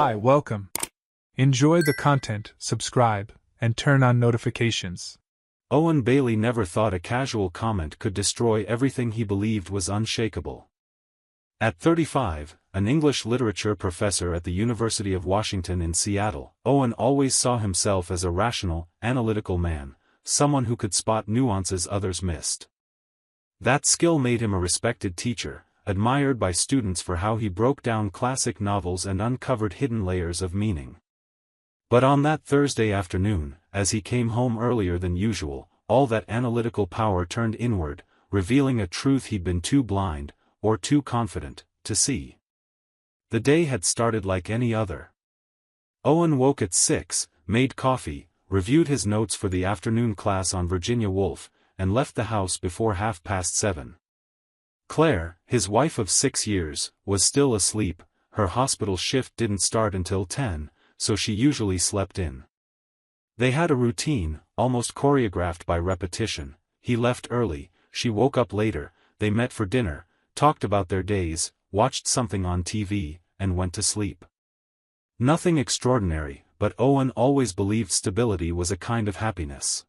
Hi, welcome. Enjoy the content, subscribe, and turn on notifications. Owen Bailey never thought a casual comment could destroy everything he believed was unshakable. At 35, an English literature professor at the University of Washington in Seattle, Owen always saw himself as a rational, analytical man, someone who could spot nuances others missed. That skill made him a respected teacher, admired by students for how he broke down classic novels and uncovered hidden layers of meaning. But on that Thursday afternoon, as he came home earlier than usual, all that analytical power turned inward, revealing a truth he'd been too blind, or too confident, to see. The day had started like any other. Owen woke at 6, made coffee, reviewed his notes for the afternoon class on Virginia Woolf, and left the house before 7:30. Claire, his wife of 6 years, was still asleep. Her hospital shift didn't start until 10, so she usually slept in. They had a routine, almost choreographed by repetition. He left early, she woke up later, they met for dinner, talked about their days, watched something on TV, and went to sleep. Nothing extraordinary, but Owen always believed stability was a kind of happiness.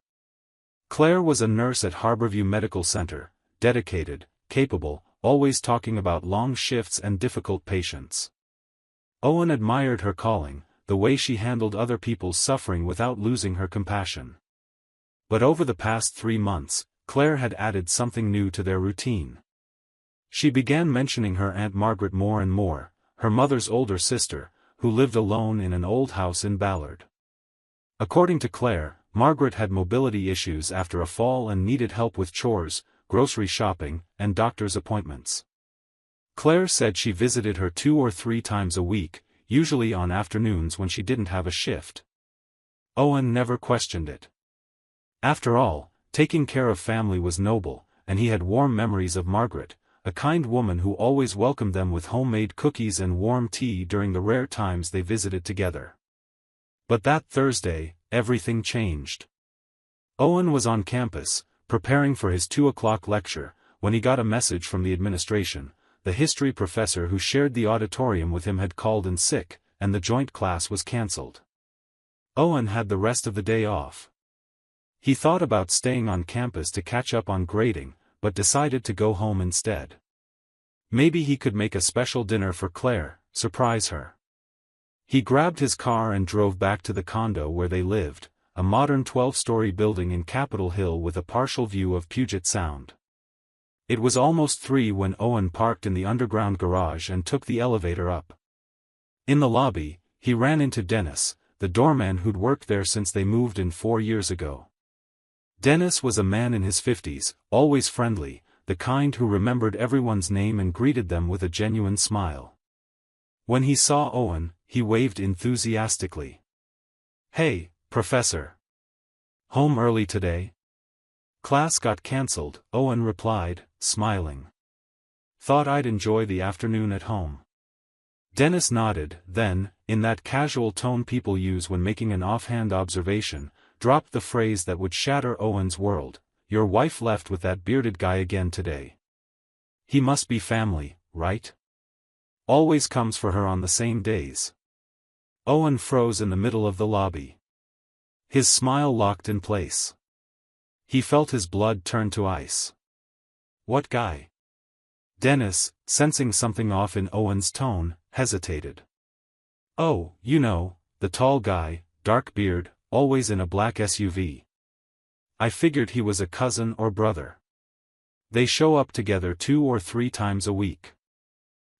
Claire was a nurse at Harborview Medical Center, dedicated, capable, always talking about long shifts and difficult patients. Owen admired her calling, the way she handled other people's suffering without losing her compassion. But over the past 3 months, Claire had added something new to their routine. She began mentioning her Aunt Margaret more and more, her mother's older sister, who lived alone in an old house in Ballard. According to Claire, Margaret had mobility issues after a fall and needed help with chores, grocery shopping, and doctor's appointments. Claire said she visited her 2 or 3 times a week, usually on afternoons when she didn't have a shift. Owen never questioned it. After all, taking care of family was noble, and he had warm memories of Margaret, a kind woman who always welcomed them with homemade cookies and warm tea during the rare times they visited together. But that Thursday, everything changed. Owen was on campus, preparing for his 2 o'clock lecture, when he got a message from the administration. The history professor who shared the auditorium with him had called in sick, and the joint class was cancelled. Owen had the rest of the day off. He thought about staying on campus to catch up on grading, but decided to go home instead. Maybe he could make a special dinner for Claire, surprise her. He grabbed his car and drove back to the condo where they lived, a modern 12-story building in Capitol Hill with a partial view of Puget Sound. It was almost 3 when Owen parked in the underground garage and took the elevator up. In the lobby, he ran into Dennis, the doorman who'd worked there since they moved in 4 years ago. Dennis was a man in his 50s, always friendly, the kind who remembered everyone's name and greeted them with a genuine smile. When he saw Owen, he waved enthusiastically. "Hey, Professor. Home early today?" "Class got cancelled," Owen replied, smiling. "Thought I'd enjoy the afternoon at home." Dennis nodded, then, in that casual tone people use when making an offhand observation, dropped the phrase that would shatter Owen's world: "Your wife left with that bearded guy again today. He must be family, right? Always comes for her on the same days." Owen froze in the middle of the lobby. His smile locked in place. He felt his blood turn to ice. "What guy?" Dennis, sensing something off in Owen's tone, hesitated. "Oh, you know, the tall guy, dark beard, always in a black SUV. I figured he was a cousin or brother. They show up together 2 or 3 times a week."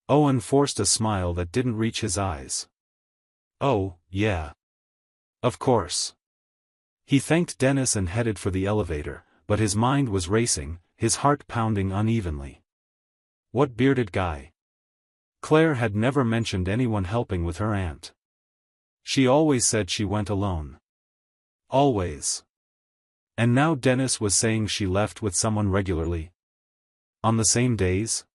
Owen forced a smile that didn't reach his eyes. "Oh, yeah. Of course." He thanked Dennis and headed for the elevator, but his mind was racing, his heart pounding unevenly. What bearded guy? Claire had never mentioned anyone helping with her aunt. She always said she went alone. Always. And now Dennis was saying she left with someone regularly. On the same days?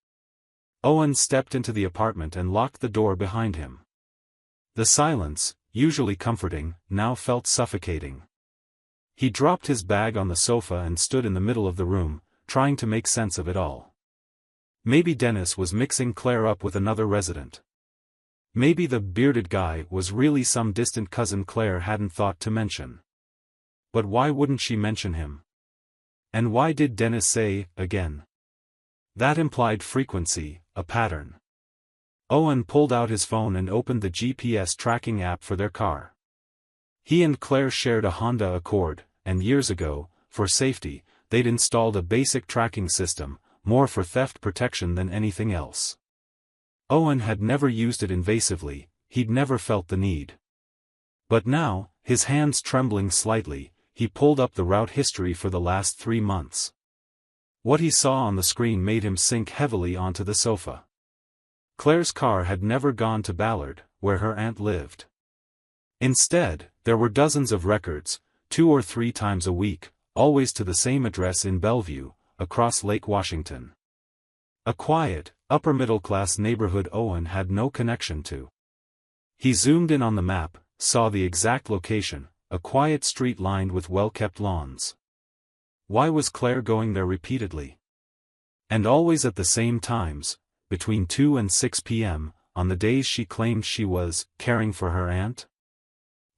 Owen stepped into the apartment and locked the door behind him. The silence, usually comforting, now felt suffocating. He dropped his bag on the sofa and stood in the middle of the room, trying to make sense of it all. Maybe Dennis was mixing Claire up with another resident. Maybe the bearded guy was really some distant cousin Claire hadn't thought to mention. But why wouldn't she mention him? And why did Dennis say, again? That implied frequency, a pattern. Owen pulled out his phone and opened the GPS tracking app for their car. He and Claire shared a Honda Accord, and years ago, for safety, they'd installed a basic tracking system, more for theft protection than anything else. Owen had never used it invasively, he'd never felt the need. But now, his hands trembling slightly, he pulled up the route history for the last 3 months. What he saw on the screen made him sink heavily onto the sofa. Claire's car had never gone to Ballard, where her aunt lived. Instead, there were dozens of records, 2 or 3 times a week, always to the same address in Bellevue, across Lake Washington. A quiet, upper-middle-class neighborhood Owen had no connection to. He zoomed in on the map, saw the exact location, a quiet street lined with well-kept lawns. Why was Claire going there repeatedly? And always at the same times, between 2 and 6 p.m., on the days she claimed she was caring for her aunt?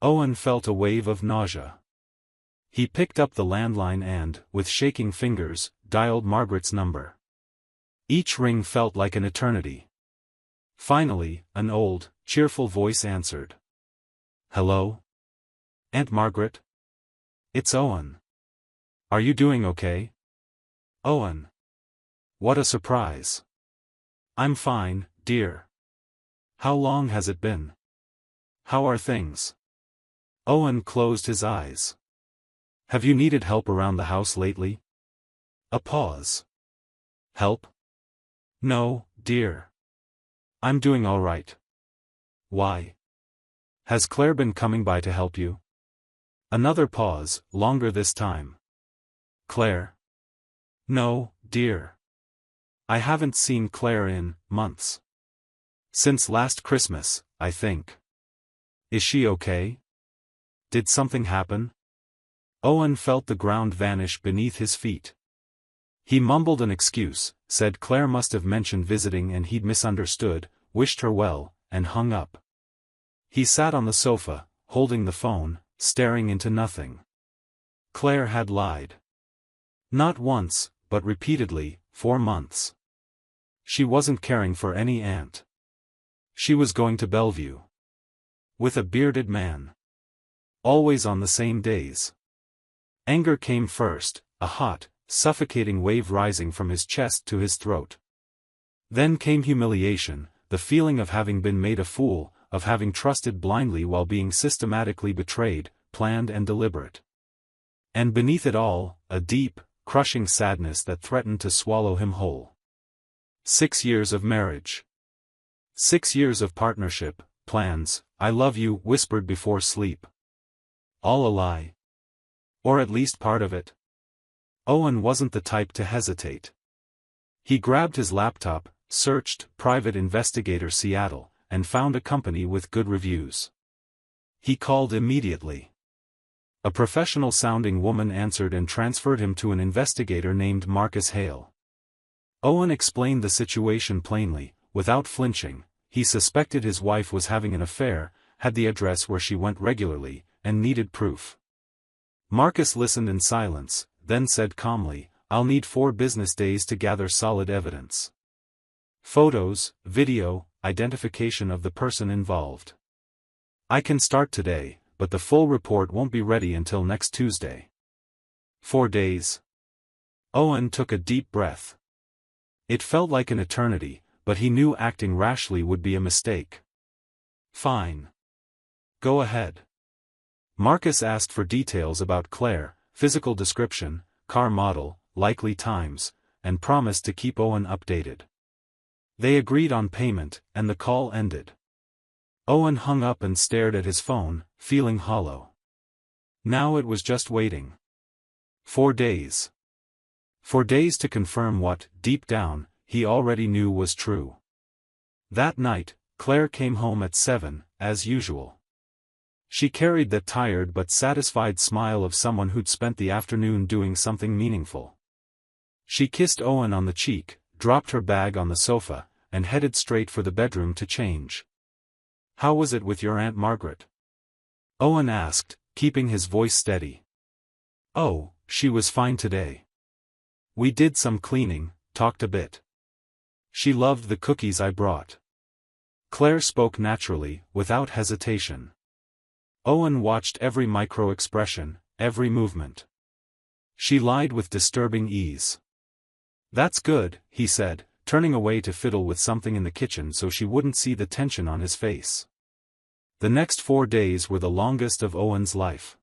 Owen felt a wave of nausea. He picked up the landline and, with shaking fingers, dialed Margaret's number. Each ring felt like an eternity. Finally, an old, cheerful voice answered. "Hello? Aunt Margaret? It's Owen. Are you doing okay?" "Owen. What a surprise." "I'm fine, dear. How long has it been? How are things?" Owen closed his eyes. "Have you needed help around the house lately?" A pause. "Help? No, dear. I'm doing all right." "Why? Has Claire been coming by to help you?" Another pause, longer this time. "Claire? No, dear. I haven't seen Claire in months. Since last Christmas, I think. Is she okay? Did something happen?" Owen felt the ground vanish beneath his feet. He mumbled an excuse, said Claire must have mentioned visiting and he'd misunderstood, wished her well, and hung up. He sat on the sofa, holding the phone, staring into nothing. Claire had lied. Not once, but repeatedly, for months. She wasn't caring for any aunt. She was going to Bellevue. With a bearded man. Always on the same days. Anger came first, a hot, suffocating wave rising from his chest to his throat. Then came humiliation, the feeling of having been made a fool, of having trusted blindly while being systematically betrayed, planned and deliberate. And beneath it all, a deep, crushing sadness that threatened to swallow him whole. 6 years of marriage. 6 years of partnership, plans, "I love you" whispered before sleep. All a lie. Or at least part of it. Owen wasn't the type to hesitate. He grabbed his laptop, searched Private Investigator Seattle, and found a company with good reviews. He called immediately. A professional-sounding woman answered and transferred him to an investigator named Marcus Hale. Owen explained the situation plainly, without flinching. He suspected his wife was having an affair, had the address where she went regularly, and needed proof. Marcus listened in silence, then said calmly, "I'll need 4 business days to gather solid evidence. Photos, video, identification of the person involved. I can start today, but the full report won't be ready until next Tuesday." 4 days. Owen took a deep breath. It felt like an eternity, but he knew acting rashly would be a mistake. "Fine. Go ahead." Marcus asked for details about Claire, physical description, car model, likely times, and promised to keep Owen updated. They agreed on payment, and the call ended. Owen hung up and stared at his phone, feeling hollow. Now it was just waiting. 4 days. 4 days to confirm what, deep down, he already knew was true. That night, Claire came home at 7, as usual. She carried that tired but satisfied smile of someone who'd spent the afternoon doing something meaningful. She kissed Owen on the cheek, dropped her bag on the sofa, and headed straight for the bedroom to change. "How was it with your Aunt Margaret?" Owen asked, keeping his voice steady. "Oh, she was fine today. We did some cleaning, talked a bit. She loved the cookies I brought." Claire spoke naturally, without hesitation. Owen watched every micro-expression, every movement. She lied with disturbing ease. "That's good," he said, turning away to fiddle with something in the kitchen so she wouldn't see the tension on his face. The next 4 days were the longest of Owen's life.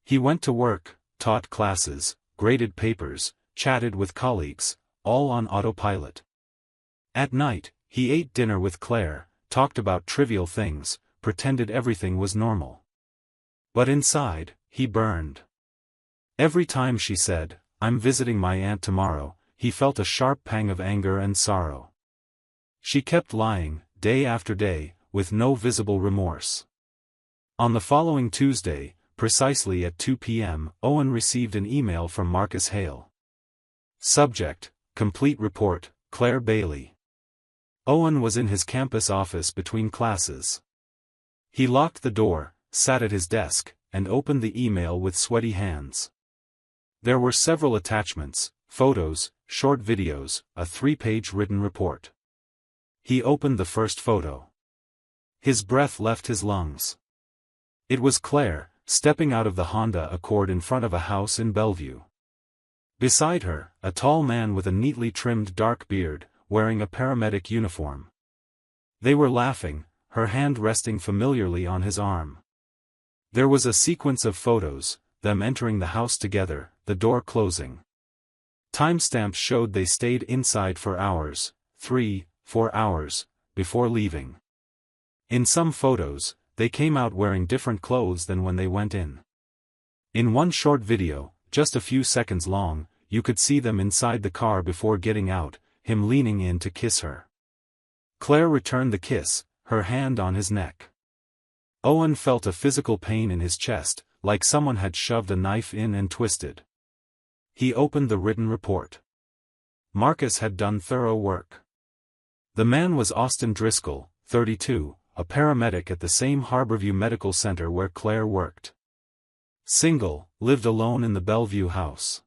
He went to work, taught classes, graded papers, chatted with colleagues, all on autopilot. At night, he ate dinner with Claire, talked about trivial things, pretended everything was normal. But inside, he burned. Every time she said, "I'm visiting my aunt tomorrow," he felt a sharp pang of anger and sorrow. She kept lying, day after day, with no visible remorse. On the following Tuesday, precisely at 2 p.m., Owen received an email from Marcus Hale. Subject: Complete report, Claire Bailey. Owen was in his campus office between classes. He locked the door, sat at his desk, and opened the email with sweaty hands. There were several attachments, photos, short videos, a 3-page written report. He opened the first photo. His breath left his lungs. It was Claire, stepping out of the Honda Accord in front of a house in Bellevue. Beside her, a tall man with a neatly trimmed dark beard, wearing a paramedic uniform. They were laughing, her hand resting familiarly on his arm. There was a sequence of photos, them entering the house together, the door closing. Timestamps showed they stayed inside for hours, 3-4 hours, before leaving. In some photos, they came out wearing different clothes than when they went in. In one short video, just a few seconds long, you could see them inside the car before getting out, him leaning in to kiss her. Claire returned the kiss, her hand on his neck. Owen felt a physical pain in his chest, like someone had shoved a knife in and twisted. He opened the written report. Marcus had done thorough work. The man was Austin Driscoll, 32, a paramedic at the same Harborview Medical Center where Claire worked. Single, lived alone in the Bellevue house.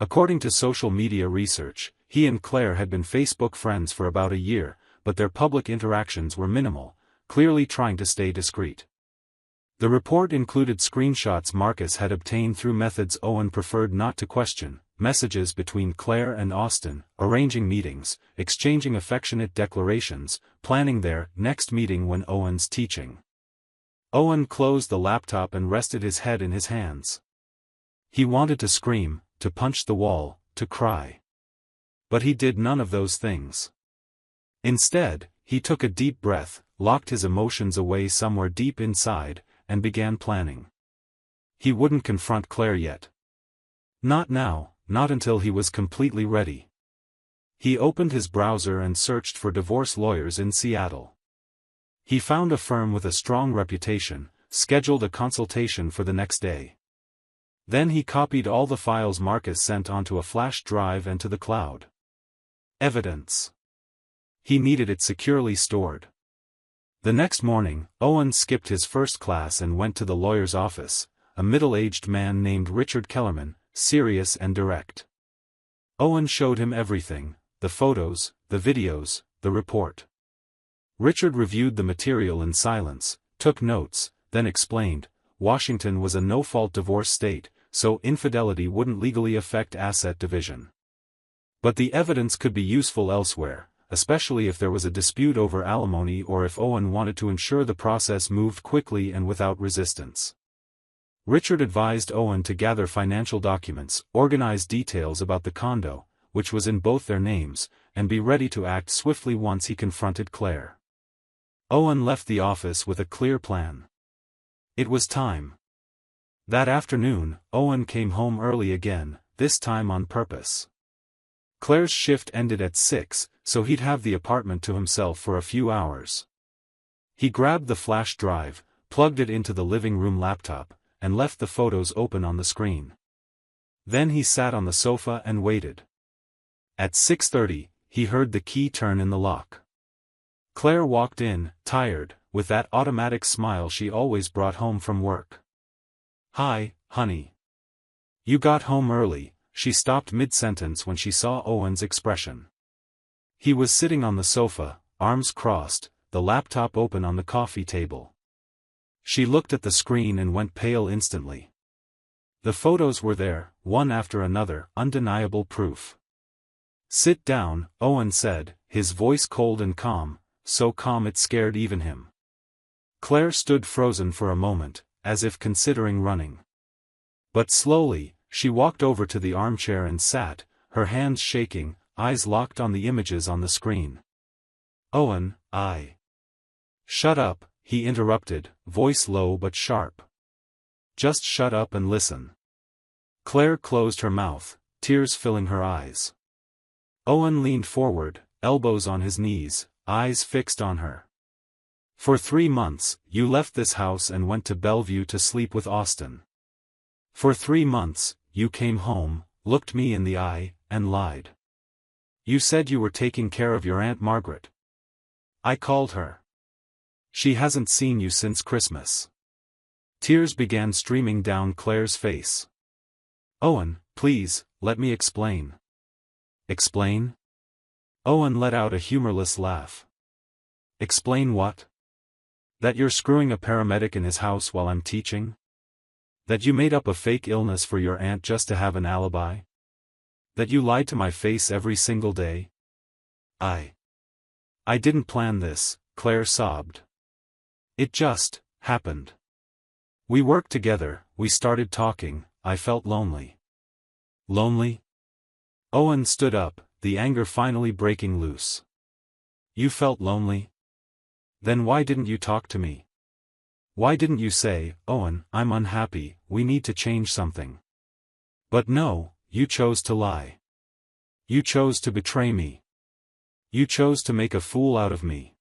According to social media research, he and Claire had been Facebook friends for about a year, but their public interactions were minimal, clearly trying to stay discreet. The report included screenshots Marcus had obtained through methods Owen preferred not to question, messages between Claire and Austin, arranging meetings, exchanging affectionate declarations, planning their next meeting when Owen's teaching. Owen closed the laptop and rested his head in his hands. He wanted to scream, to punch the wall, to cry. But he did none of those things. Instead, he took a deep breath, locked his emotions away somewhere deep inside, and began planning. He wouldn't confront Claire yet. Not now, not until he was completely ready. He opened his browser and searched for divorce lawyers in Seattle. He found a firm with a strong reputation, scheduled a consultation for the next day. Then he copied all the files Marcus sent onto a flash drive and to the cloud. Evidence. He needed it securely stored. The next morning, Owen skipped his first class and went to the lawyer's office, a middle-aged man named Richard Kellerman, serious and direct. Owen showed him everything, the photos, the videos, the report. Richard reviewed the material in silence, took notes, then explained, Washington was a no-fault divorce state, so infidelity wouldn't legally affect asset division. But the evidence could be useful elsewhere, especially if there was a dispute over alimony or if Owen wanted to ensure the process moved quickly and without resistance. Richard advised Owen to gather financial documents, organize details about the condo, which was in both their names, and be ready to act swiftly once he confronted Claire. Owen left the office with a clear plan. It was time. That afternoon, Owen came home early again, this time on purpose. Claire's shift ended at 6, so he'd have the apartment to himself for a few hours. He grabbed the flash drive, plugged it into the living room laptop, and left the photos open on the screen. Then he sat on the sofa and waited. At 6:30, he heard the key turn in the lock. Claire walked in, tired, with that automatic smile she always brought home from work. "Hi, honey. You got home early." She stopped mid-sentence when she saw Owen's expression. He was sitting on the sofa, arms crossed, the laptop open on the coffee table. She looked at the screen and went pale instantly. The photos were there, one after another, undeniable proof. "Sit down," Owen said, his voice cold and calm, so calm it scared even him. Claire stood frozen for a moment, as if considering running. But slowly, she walked over to the armchair and sat, her hands shaking, eyes locked on the images on the screen. "Owen, Shut up," he interrupted, voice low but sharp. "Just shut up and listen." Claire closed her mouth, tears filling her eyes. Owen leaned forward, elbows on his knees, eyes fixed on her. "For 3 months, you left this house and went to Bellevue to sleep with Austin. For 3 months, you came home, looked me in the eye, and lied. You said you were taking care of your Aunt Margaret. I called her. She hasn't seen you since Christmas." Tears began streaming down Claire's face. "Owen, please, let me explain." "Explain?" Owen let out a humorless laugh. "Explain what? That you're screwing a paramedic in his house while I'm teaching? That you made up a fake illness for your aunt just to have an alibi? That you lied to my face every single day? I didn't plan this," Claire sobbed. "It just happened. We worked together, we started talking, I felt lonely." "Lonely?" Owen stood up, the anger finally breaking loose. "You felt lonely? Then why didn't you talk to me? Why didn't you say, 'Owen, I'm unhappy, we need to change something'? But no, you chose to lie. You chose to betray me. You chose to make a fool out of me."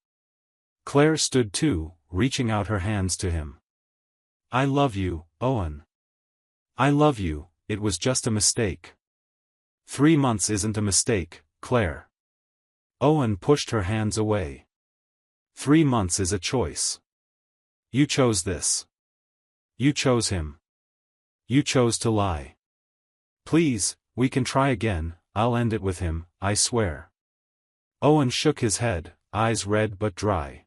Claire stood too, reaching out her hands to him. "I love you, Owen. I love you, it was just a mistake." 3 months isn't a mistake, Claire." Owen pushed her hands away. 3 months is a choice. You chose this. You chose him. You chose to lie. Please, we can try again, I'll end it with him, I swear." Owen shook his head, eyes red but dry.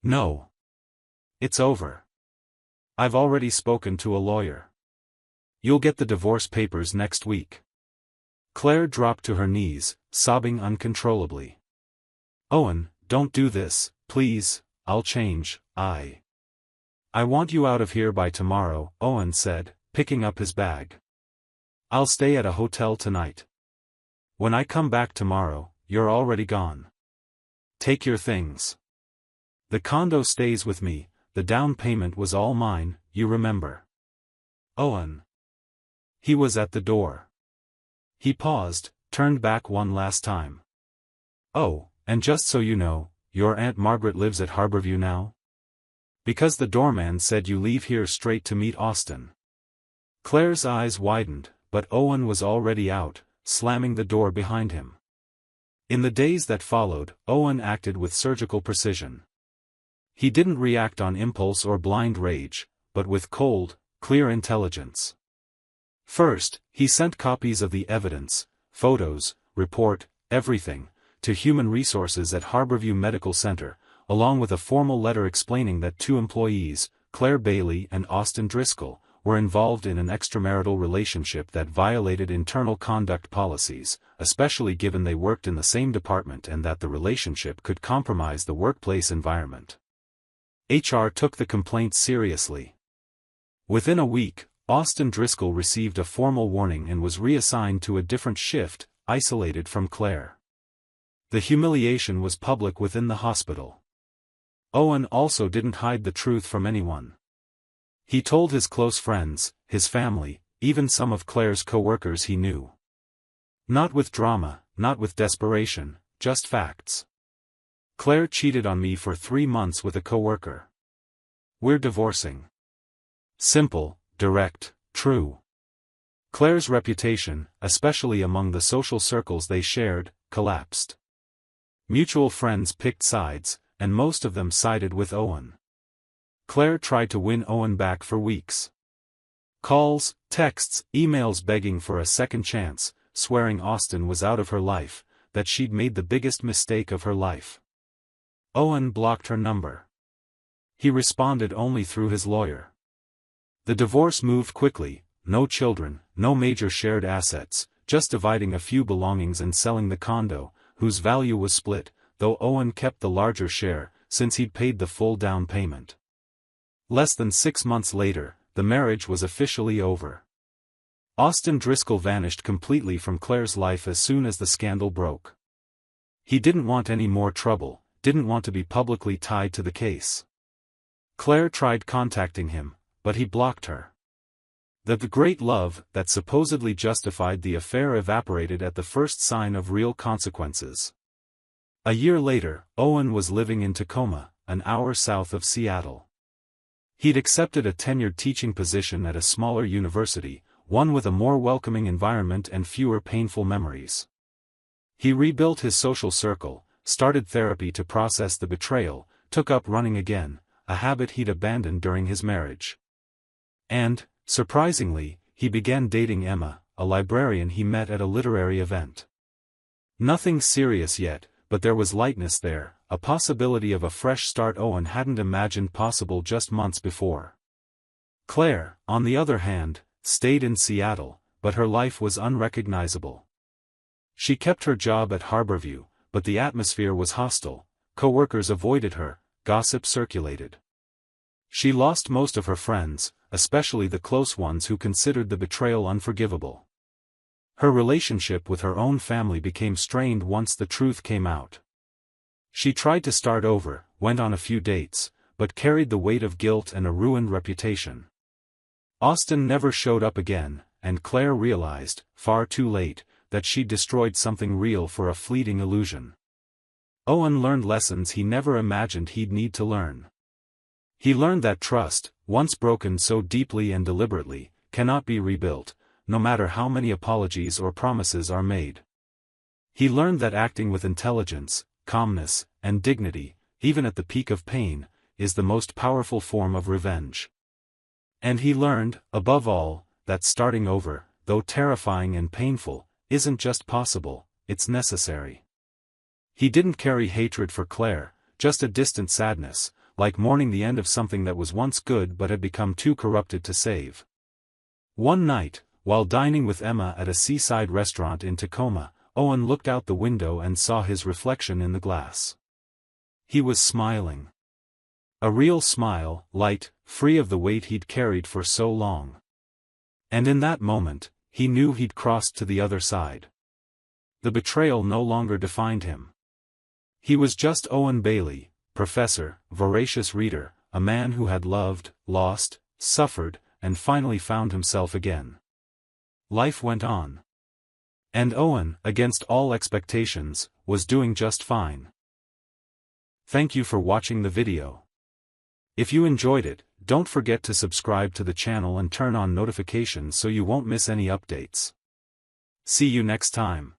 "No. It's over. I've already spoken to a lawyer. You'll get the divorce papers next week." Claire dropped to her knees, sobbing uncontrollably. "Owen, don't do this, please, I'll change, I want you out of here by tomorrow," Owen said, picking up his bag. "I'll stay at a hotel tonight. When I come back tomorrow, you're already gone. Take your things. The condo stays with me, the down payment was all mine, you remember." "Owen." He was at the door. He paused, turned back one last time. "Oh, and just so you know, your Aunt Margaret lives at Harborview now? Because the doorman said you leave here straight to meet Austin." Claire's eyes widened, but Owen was already out, slamming the door behind him. In the days that followed, Owen acted with surgical precision. He didn't react on impulse or blind rage, but with cold, clear intelligence. First, he sent copies of the evidence, photos, report, everything, to Human Resources at Harborview Medical Center, along with a formal letter explaining that 2 employees, Claire Bailey and Austin Driscoll, were involved in an extramarital relationship that violated internal conduct policies, especially given they worked in the same department and that the relationship could compromise the workplace environment. HR took the complaint seriously. Within a week, Austin Driscoll received a formal warning and was reassigned to a different shift, isolated from Claire. The humiliation was public within the hospital. Owen also didn't hide the truth from anyone. He told his close friends, his family, even some of Claire's co-workers he knew. Not with drama, not with desperation, just facts. "Claire cheated on me for 3 months with a co-worker. We're divorcing." Simple, direct, true. Claire's reputation, especially among the social circles they shared, collapsed. Mutual friends picked sides, and most of them sided with Owen. Claire tried to win Owen back for weeks. Calls, texts, emails begging for a second chance, swearing Austen was out of her life, that she'd made the biggest mistake of her life. Owen blocked her number. He responded only through his lawyer. The divorce moved quickly, no children, no major shared assets, just dividing a few belongings and selling the condo, whose value was split, though Owen kept the larger share, since he'd paid the full down payment. Less than 6 months later, the marriage was officially over. Austen Driscoll vanished completely from Claire's life as soon as the scandal broke. He didn't want any more trouble, didn't want to be publicly tied to the case. Claire tried contacting him, but he blocked her. The great love that supposedly justified the affair evaporated at the first sign of real consequences. A year later, Owen was living in Tacoma, an hour south of Seattle. He'd accepted a tenured teaching position at a smaller university, one with a more welcoming environment and fewer painful memories. He rebuilt his social circle, started therapy to process the betrayal, took up running again, a habit he'd abandoned during his marriage. And, surprisingly, he began dating Emma, a librarian he met at a literary event. Nothing serious yet, but there was lightness there, a possibility of a fresh start Owen hadn't imagined possible just months before. Claire, on the other hand, stayed in Seattle, but her life was unrecognizable. She kept her job at Harborview, but the atmosphere was hostile, co-workers avoided her, gossip circulated. She lost most of her friends, especially the close ones who considered the betrayal unforgivable. Her relationship with her own family became strained once the truth came out. She tried to start over, went on a few dates, but carried the weight of guilt and a ruined reputation. Austen never showed up again, and Claire realized, far too late, that she'd destroyed something real for a fleeting illusion. Owen learned lessons he never imagined he'd need to learn. He learned that trust, once broken so deeply and deliberately, cannot be rebuilt, no matter how many apologies or promises are made. He learned that acting with intelligence, calmness, and dignity, even at the peak of pain, is the most powerful form of revenge. And he learned, above all, that starting over, though terrifying and painful, isn't just possible, it's necessary. He didn't carry hatred for Claire, just a distant sadness, like mourning the end of something that was once good but had become too corrupted to save. One night, while dining with Emma at a seaside restaurant in Tacoma, Owen looked out the window and saw his reflection in the glass. He was smiling. A real smile, light, free of the weight he'd carried for so long. And in that moment, he knew he'd crossed to the other side. The betrayal no longer defined him. He was just Owen Bailey, professor, voracious reader, a man who had loved, lost, suffered, and finally found himself again. Life went on. And Owen, against all expectations, was doing just fine. Thank you for watching the video. If you enjoyed it, don't forget to subscribe to the channel and turn on notifications so you won't miss any updates. See you next time.